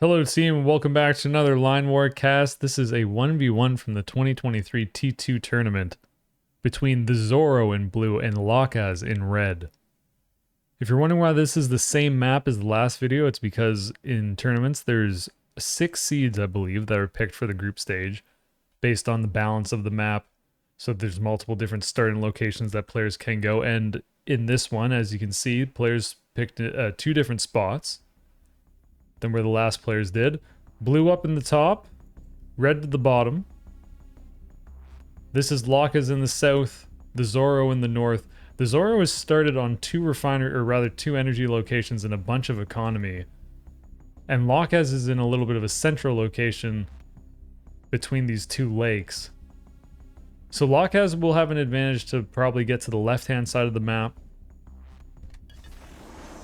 Hello team, and welcome back to another Line War cast. This is a 1v1 from the 2023 T2 tournament between TheZorro in blue and Lockaz in red. If you're wondering why this is the same map as the last video, it's because in tournaments there's 6 seeds, I believe, that are picked for the group stage based on the balance of the map. So there's multiple different starting locations that players can go, and in this one, as you can see, players picked 2 different spots than where the last players did. Blue up in the top, red to the bottom. This is Lockaz in the south, TheZorro in the north. TheZorro is started on 2 refinery, or rather 2 energy locations and a bunch of economy. And Lockaz is in a little bit of a central location between these 2 lakes. So Lockaz will have an advantage to probably get to the left-hand side of the map,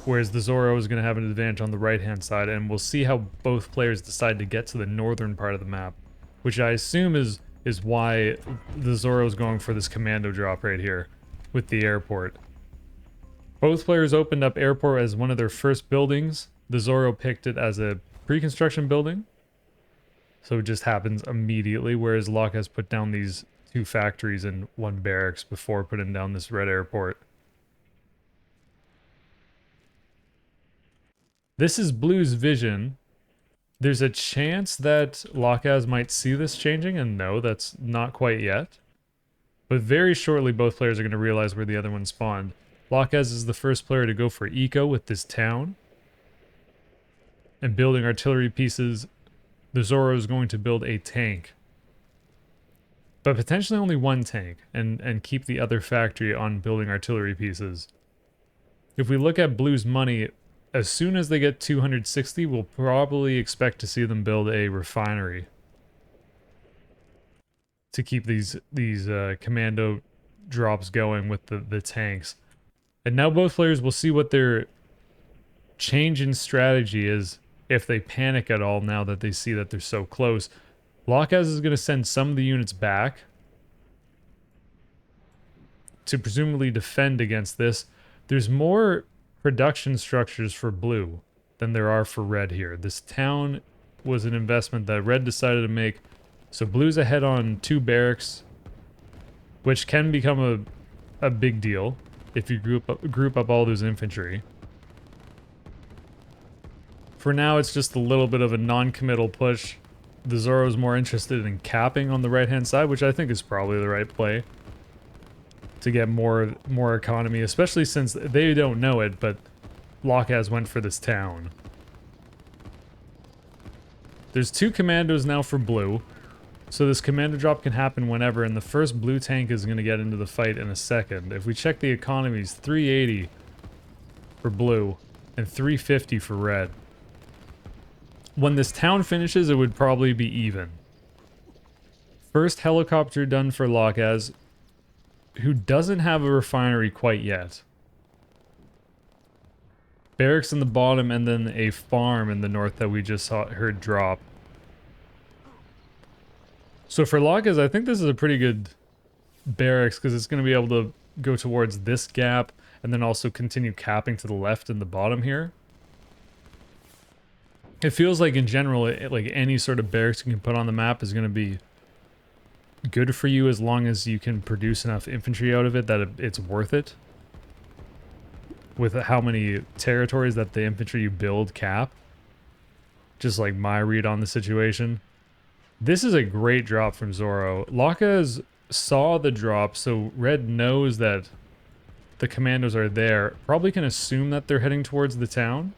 whereas TheZorro is going to have an advantage on the right-hand side, and we'll see how both players decide to get to the northern part of the map, which I assume is why TheZorro is going for this commando drop right here with the airport. Both players opened up airport as one of their first buildings. TheZorro picked it as a pre-construction building, so it just happens immediately, whereas Lockaz put down these 2 factories and 1 barracks before putting down this red airport. This is Blue's vision. There's a chance that Lockaz might see this changing, and no, that's not quite yet. But very shortly, both players are going to realize where the other one spawned. Lockaz is the first player to go for eco with this town and building artillery pieces. TheZorro is going to build a tank, but potentially only 1 tank, and keep the other factory on building artillery pieces. If we look at Blue's money, as soon as they get 260, we'll probably expect to see them build a refinery to keep these commando drops going with the tanks. And now both players will see what their change in strategy is if they panic at all now that they see that they're so close. Lockaz is going to send some of the units back to presumably defend against this. There's more production structures for blue than there are for red here. This town was an investment that red decided to make, so blue's ahead on 2 barracks, which can become a big deal if you group up all those infantry. For now, it's just a little bit of a non-committal push. TheZorro is more interested in capping on the right-hand side, which I think is probably the right play to get more economy, especially since they don't know it, but Lockaz went for this town. There's 2 commandos now for blue, so this commando drop can happen whenever, and the first blue tank is going to get into the fight in a second. If we check the economies, 380 for blue and 350 for red. When this town finishes, it would probably be even. First helicopter done for Lockaz, who doesn't have a refinery quite yet. Barracks in the bottom, and then a farm in the north that we just heard drop. So for Lockaz, I think this is a pretty good barracks, because it's going to be able to go towards this gap, and then also continue capping to the left in the bottom here. It feels like in general, like any sort of barracks you can put on the map is going to be good for you as long as you can produce enough infantry out of it that it's worth it. With how many territories that the infantry you build cap. Just like my read on the situation. This is a great drop from Zorro. Lockaz saw the drop, so red knows that the commandos are there. Probably can assume that they're heading towards the town.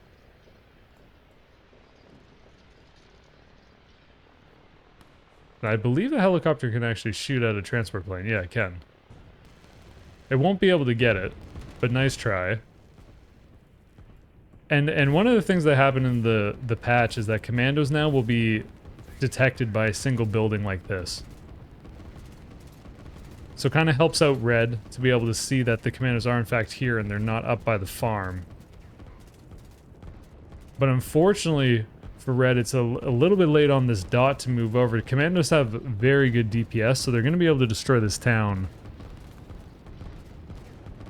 I believe a helicopter can actually shoot at a transport plane. Yeah, it can. It won't be able to get it, but nice try. And one of the things that happened in the patch is that commandos now will be detected by a single building like this. So it kind of helps out red to be able to see that the commandos are in fact here and they're not up by the farm. But unfortunately for red, it's a little bit late on this dot to move over. Commandos have very good DPS, so they're going to be able to destroy this town,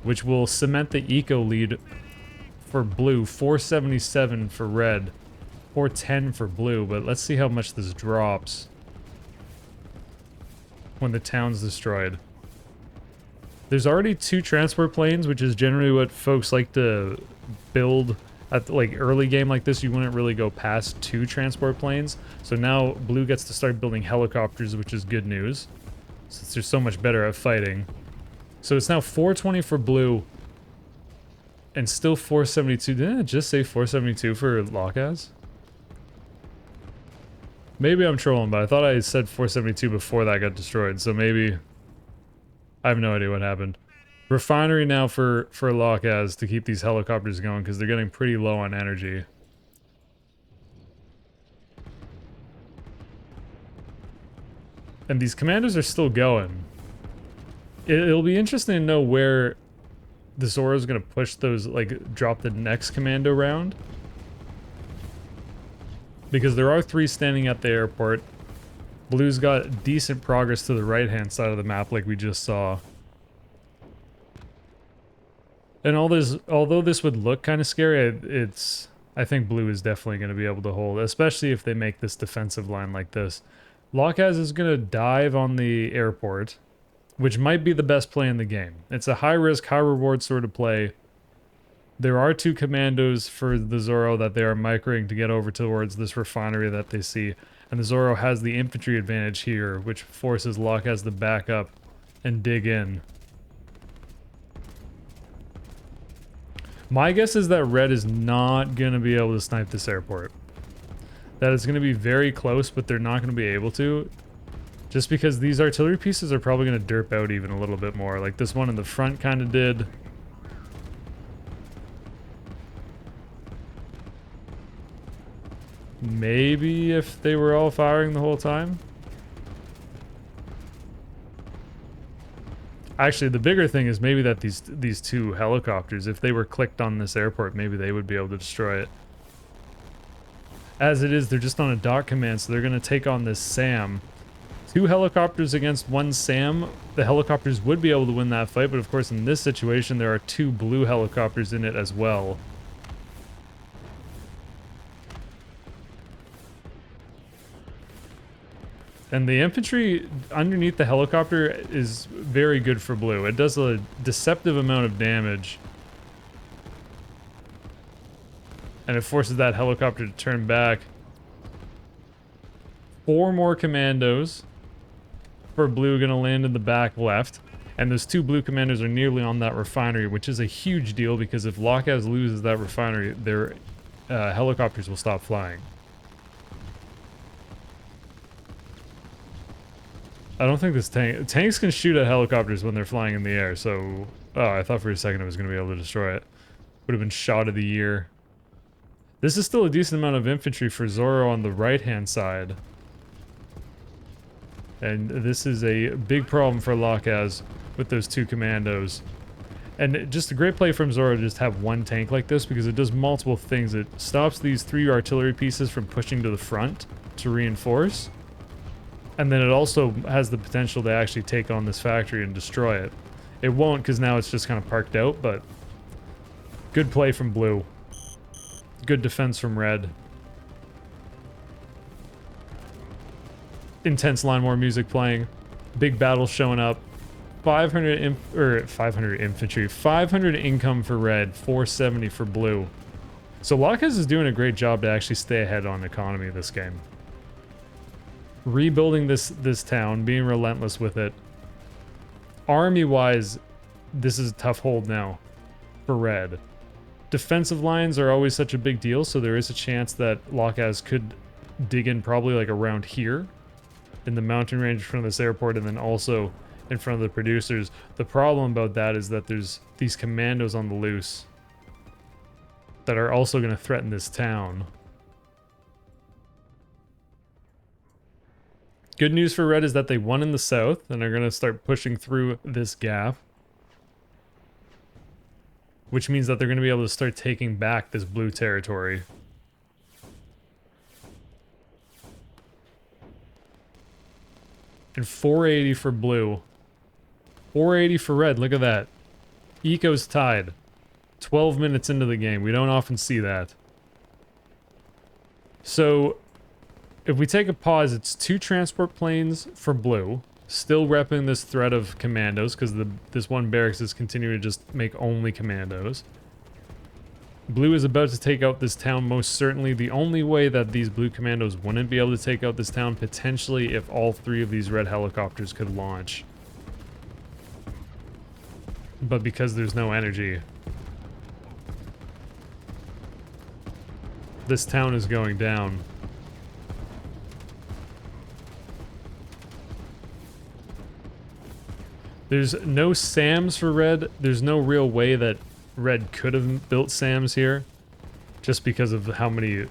which will cement the eco lead for blue. 477 for red, 410 for blue, but let's see how much this drops when the town's destroyed. There's already 2 transport planes, which is generally what folks like to build at like early game like this. You wouldn't really go past 2 transport planes. So now blue gets to start building helicopters, which is good news, since they're so much better at fighting. So it's now 420 for blue, and still 472. Didn't it just say 472 for Lockaz? Maybe I'm trolling, but I thought I said 472 before that got destroyed, so maybe... I have no idea what happened. Refinery now for Lockaz to keep these helicopters going, because they're getting pretty low on energy. And these commandos are still going. It'll be interesting to know where TheZorro is going to push those, like, drop the next commando round. Because there are 3 standing at the airport. Blue's got decent progress to the right-hand side of the map, like we just saw. And although this would look kind of scary, I think blue is definitely going to be able to hold, especially if they make this defensive line like this. Lockaz is going to dive on the airport, which might be the best play in the game. It's a high-risk, high-reward sort of play. There are 2 commandos for TheZorro that they are microing to get over towards this refinery that they see. And TheZorro has the infantry advantage here, which forces Lockaz to back up and dig in. My guess is that red is not going to be able to snipe this airport. That it's going to be very close, but they're not going to be able to. Just because these artillery pieces are probably going to derp out even a little bit more. Like this one in the front kind of did. Maybe if they were all firing the whole time. Actually, the bigger thing is maybe that these 2 helicopters, if they were clicked on this airport, maybe they would be able to destroy it. As it is, they're just on a dot command, so they're going to take on this SAM. 2 helicopters against 1 SAM. The helicopters would be able to win that fight, but of course in this situation there are 2 blue helicopters in it as well. And the infantry underneath the helicopter is very good for blue. It does a deceptive amount of damage. And it forces that helicopter to turn back. 4 more commandos for blue going to land in the back left. And those 2 blue commandos are nearly on that refinery, which is a huge deal because if Lockaz loses that refinery, their helicopters will stop flying. I don't think this tanks can shoot at helicopters when they're flying in the air, so... Oh, I thought for a second it was going to be able to destroy it. Would have been shot of the year. This is still a decent amount of infantry for Zorro on the right-hand side. And this is a big problem for Lockaz with those 2 commandos. And just a great play from Zorro to just have 1 tank like this because it does multiple things. It stops these 3 artillery pieces from pushing to the front to reinforce. And then it also has the potential to actually take on this factory and destroy it. It won't because now it's just kind of parked out, but good play from blue. Good defense from red. Intense line war music playing. Big battle showing up. 500 infantry. 500 income for red. 470 for blue. So Lockaz is doing a great job to actually stay ahead on economy this game. Rebuilding this town, being relentless with it. Army-wise, this is a tough hold now for red. Defensive lines are always such a big deal, so there is a chance that Lockaz could dig in probably like around here in the mountain range in front of this airport and then also in front of the producers. The problem about that is that there's these commandos on the loose that are also going to threaten this town. Good news for red is that they won in the south and are going to start pushing through this gap. Which means that they're going to be able to start taking back this blue territory. And 480 for blue. 480 for red, look at that. Eco's tied. 12 minutes into the game, we don't often see that. So if we take a pause, it's 2 transport planes for blue, still repping this threat of commandos, because this one barracks is continuing to just make only commandos. Blue is about to take out this town, most certainly. The only way that these blue commandos wouldn't be able to take out this town, potentially, if all 3 of these red helicopters could launch. But because there's no energy, this town is going down. There's no SAMs for red. There's no real way that red could have built SAMs here, just because of how many,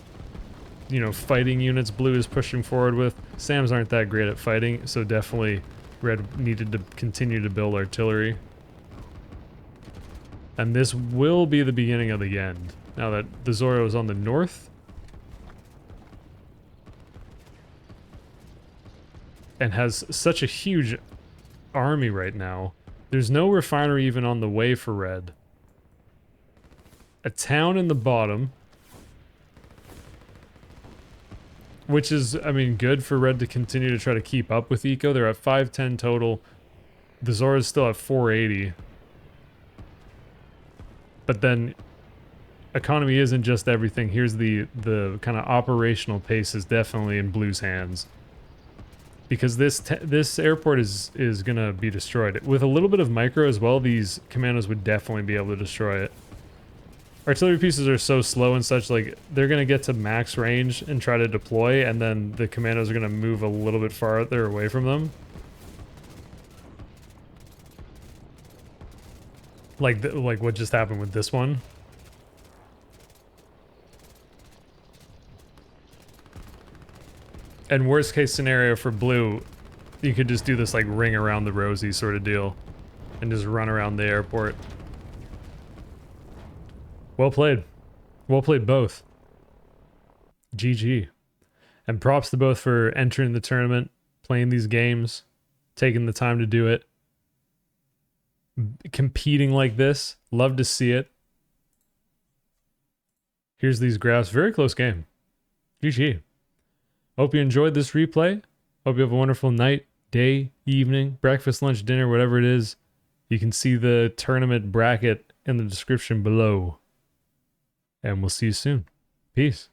you know, fighting units blue is pushing forward with. SAMs aren't that great at fighting, so definitely red needed to continue to build artillery. And this will be the beginning of the end. Now that the TheZorro is on the north, and has such a huge army right now, there's no refinery even on the way for red. A town in the bottom, which is, I mean, good for red to continue to try to keep up with eco. They're at 510 total. The TheZorro is still at 480. But then economy isn't just everything. Here's the kind of operational pace is definitely in blue's hands, because this airport is gonna be destroyed. With a little bit of micro as well, these commandos would definitely be able to destroy it. Artillery pieces are so slow and such, like, they're gonna get to max range and try to deploy, and then the commandos are gonna move a little bit farther away from them. Like what just happened with this one. And worst case scenario for blue, you could just do this like ring around the rosy sort of deal and just run around the airport. Well played. Well played both. GG. And props to both for entering the tournament, playing these games, taking the time to do it. Competing like this. Love to see it. Here's these graphs. Very close game. GG. Hope you enjoyed this replay. Hope you have a wonderful night, day, evening, breakfast, lunch, dinner, whatever it is. You can see the tournament bracket in the description below. And we'll see you soon. Peace.